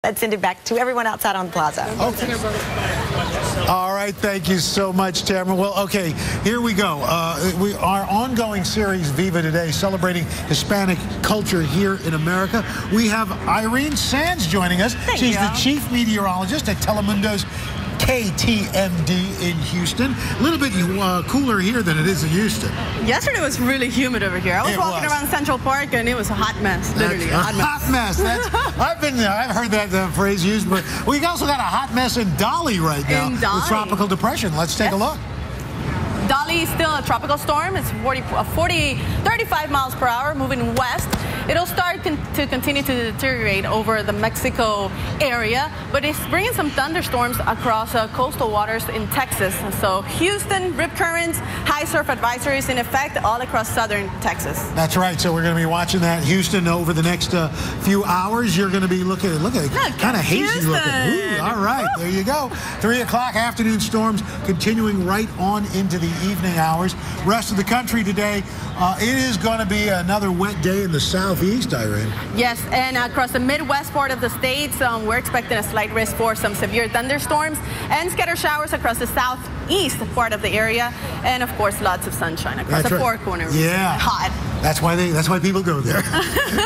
Let's send it back to everyone outside on the plaza. Okay. All right, thank you so much, Tamara. Well, okay, here we go. Our ongoing series, Viva Today, celebrating Hispanic culture here in America. We have Irene Sands joining us. She's the chief meteorologist at Telemundo's KTMD in Houston. A little bit cooler here than it is in Houston. Yesterday was really humid over here. I was walking around Central Park and it was a hot mess, literally a hot mess. I've been there. I've heard that phrase used, but we've also got a hot mess in Dolly right now. In Dolly. With tropical depression. Let's take a look. Dolly is still a tropical storm. It's 35 miles per hour moving west. It'll start to continue to deteriorate over the Mexico area, but it's bringing some thunderstorms across coastal waters in Texas. So Houston, rip currents, high surf advisories in effect all across southern Texas. That's right. So we're going to be watching that Houston over the next few hours. You're going to be looking kind of hazy looking. Ooh, all right, there you go. 3 o'clock afternoon storms continuing right on into the evening hours. Rest of the country today, it is going to be another wet day in the southeast, Irene. Yes, and across the Midwest part of the states, we're expecting a slight risk for some severe thunderstorms and scattered showers across the southeast part of the area, and of course lots of sunshine across the four corners. Yeah, hot. That's why people go there.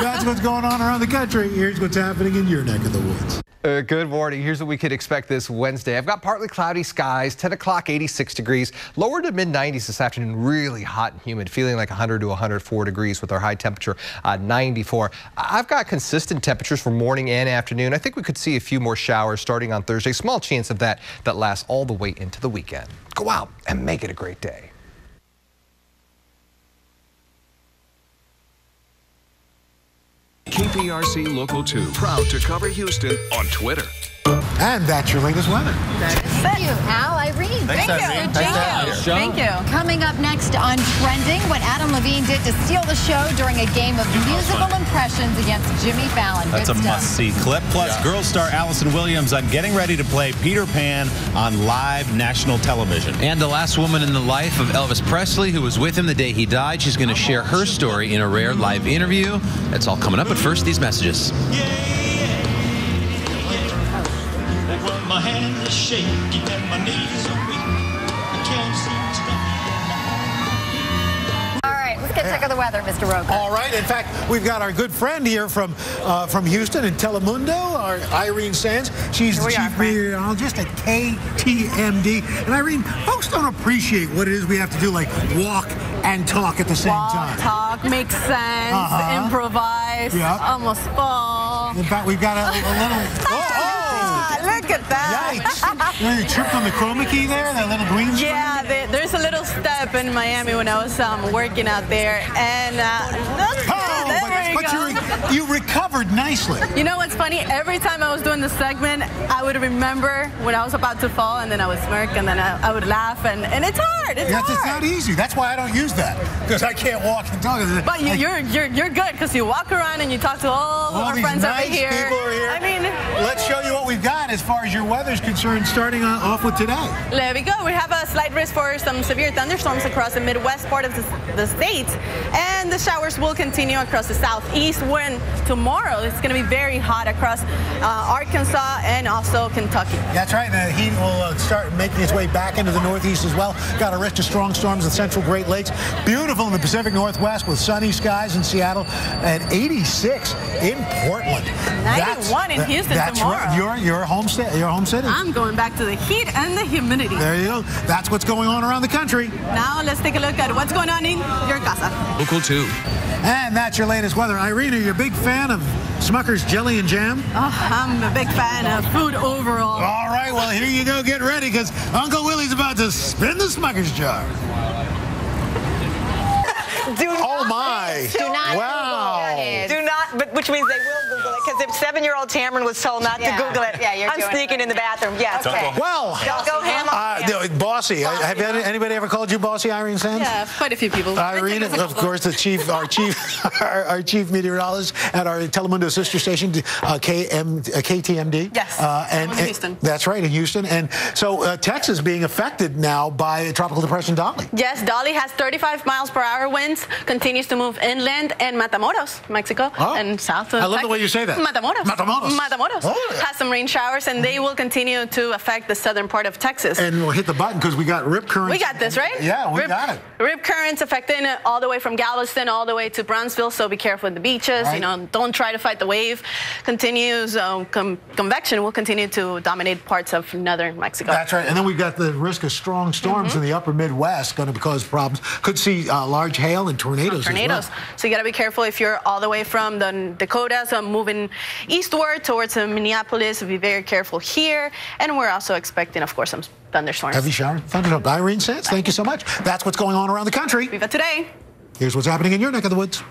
That's what's going on around the country. Here's what's happening in your neck of the woods. Good morning. Here's what we could expect this Wednesday. I've got partly cloudy skies, 10 o'clock, 86 degrees, lower to mid-90s this afternoon, really hot and humid, feeling like 100 to 104 degrees with our high temperature 94. I've got consistent temperatures for morning and afternoon. I think we could see a few more showers starting on Thursday. Small chance of that lasts all the way into the weekend. Go out and make it a great day. KPRC Local 2, proud to cover Houston on Twitter. And that's your latest weather. Thank you, Al. Irene. Thank you. Thank you. Coming up next on Trending, what Adam Levine did to steal the show during a game of musical impressions against Jimmy Fallon. That's a must-see clip. Plus, Girls star Allison Williams on getting ready to play Peter Pan on live national television. And the last woman in the life of Elvis Presley, who was with him the day he died. She's going to share her story in a rare live interview. That's all coming up, but first, these messages. My hands are shaking and my knees are weak. I can't seem to stop. All right, let's get check of the weather, Mr. Roker. All right. In fact, we've got our good friend here from Houston and Telemundo, our Irene Sands. She's the chief meteorologist at KTMD. And Irene, folks don't appreciate what it is we have to do, like walk and talk at the same time. Talk, make sense, improvise, almost fall. In fact, we've got a little... Look at that. Yikes. You tripped on the chroma key there, that little green screen? Yeah, there's a little step in Miami when I was working out there. And but you recovered nicely. You know what's funny? Every time I was doing the segment, I would remember when I was about to fall, and then I would smirk, and then I would laugh, and it's hard. It's hard. It's not easy. That's why I don't use that, because I can't walk and talk. But you're good, because you walk around and you talk to all our friends nice over here. People are here. I mean, let's show you what we've got as far as your weather's concerned, starting off with today. There we go. We have a slight risk for some severe thunderstorms across the Midwest part of the state, and the showers will continue across the southeast. When tomorrow it's going to be very hot across Arkansas and also Kentucky. That's right. The heat will start making its way back into the northeast as well. Got a risk of strong storms in central Great Lakes. Beautiful in the Pacific Northwest with sunny skies in Seattle, and 86 in Portland. 91 in Houston tomorrow. Right. Your home city. I'm going back to the heat and the humidity. There you go. That's what's going on around the country. Now let's take a look at what's going on in your casa. Local 2. And that's your latest weather. Irene, are you a big fan of Smucker's jelly and jam? Oh, I'm a big fan of food overall. All right, well, here you go. Get ready, because Uncle Willie's about to spin the Smucker's jar. Oh, my. Do not wow. Do not, which means they will Google it, because if 7-year-old Cameron was told not to Google it, I'm sneaking in the bathroom. Yes. Okay. Well, don't go ham on Bossy. Have anybody ever called you Bossy, Irene Sands? Yeah, quite a few people. Irene, of course, our chief meteorologist at our Telemundo sister station, KTMD. Yes. And Houston. That's right, in Houston. And so Texas being affected now by Tropical Depression Dolly. Yes, Dolly has 35 miles per hour winds, continues to move inland, and Matamoros, Mexico, and south of I love the way you say that. Matamoros Oh, has some rain showers, and they will continue to affect the southern part of Texas. And we'll hit the button because we got rip currents. We got this, right? Yeah, we got it. Rip currents affecting all the way from Galveston all the way to Brownsville, so be careful in the beaches. Right. You know, don't try to fight the wave. Continues, convection will continue to dominate parts of northern Mexico. That's right. And then we've got the risk of strong storms in the upper Midwest going to cause problems. Could see large hail and tornadoes as well. So you got to be careful if you're all the way from the Dakotas, moving eastward towards Minneapolis. Be very careful here. And we're also expecting, of course, some thunderstorms. Heavy shower, thunderstorms. Irene Sands, thank you so much. That's what's going on around the country. Viva Today. Here's what's happening in your neck of the woods.